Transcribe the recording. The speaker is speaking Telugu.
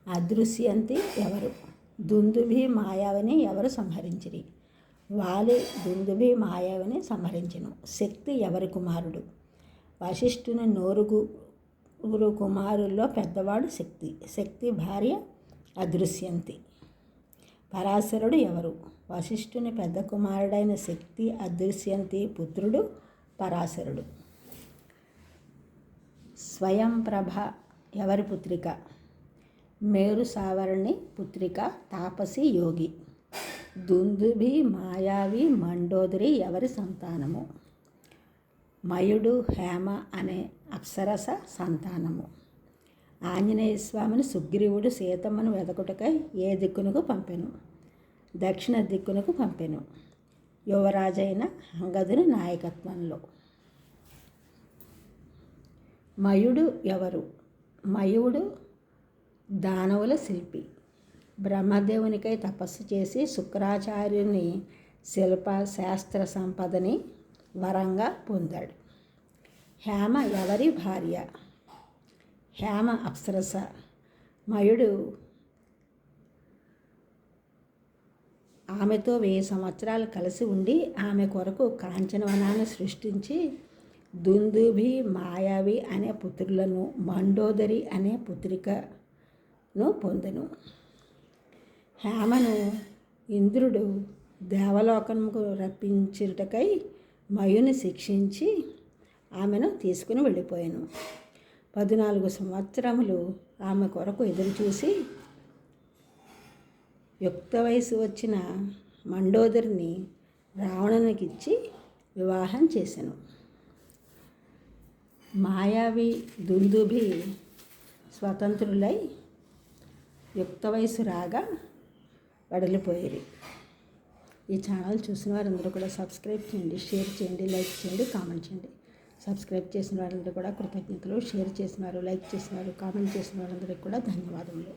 అదృశ్యంతి ఎవరు? దుందుభి మాయావిని ఎవరు సంహరించిరి? వాలి దుందుభి మాయావిని సంహరించెను. శక్తి ఎవరి కుమారుడు? వశిష్ఠుని నూరుగురు కుమారుల్లో పెద్దవాడు శక్తి. శక్తి భార్య అదృశ్యంతి. పరాశరుడు ఎవరు? వశిష్ఠుని పెద్ద కుమారుడైన శక్తి అదృశ్యంతి పుత్రుడు పరాశరుడు. స్వయంప్రభ ఎవరి పుత్రిక? మేరు సావర్ణి పుత్రిక తాపసి యోగి. దుందుభి మాయావి మండోదరి ఎవరి సంతానము? మయుడు హేమ అనే అప్సరస సంతానము. ఆంజనేయ స్వామిని సుగ్రీవుడు సీతమ్మను వెదకుటకై ఏ దిక్కునకు పంపెను? దక్షిణ దిక్కునకు పంపెను. యువరాజైన అంగదుని నాయకత్వంలో. మయుడు ఎవరు? మయుడు దానవుల శిల్పి. బ్రహ్మదేవునికై తపస్సు చేసి శుక్రాచార్యుని శిల్ప శాస్త్ర సంపదని వరంగా పొందాడు. హేమ ఎవరి భార్య? హేమ అప్సరస. మయుడు ఆమెతో 1000 సంవత్సరాలు కలిసి ఉండి ఆమె కొరకు కాంచనవనాన్ని సృష్టించి దుందుభి మాయావి అనే పుత్రులను మండోదరి అనే పుత్రికను పొందెను. హేమను ఇంద్రుడు దేవలోకముకు రప్పించుటకై మయుని శిక్షించి ఆమెను తీసుకుని వెళ్ళిపోయాను. 14 సంవత్సరములు ఆమె కొరకు ఎదురుచూసి యుక్త వయసు వచ్చిన మండోదరిని రావణునికిచ్చి వివాహం చేశాను. మాయావి దుందుభి స్వతంత్రులై యుక్త వయసు రాగా వడలిపోయారు. ఈ ఛానల్ చూసిన వారందరూ కూడా సబ్స్క్రైబ్ చేయండి, షేర్ చేయండి, లైక్ చేయండి, కామెంట్ చేయండి. సబ్స్క్రైబ్ చేసిన వారందరూ కూడా కృతజ్ఞతలు. షేర్ చేసిన వారు, లైక్ చేసిన వారు, కామెంట్ చేసిన వారందరికీ కూడా ధన్యవాదములు.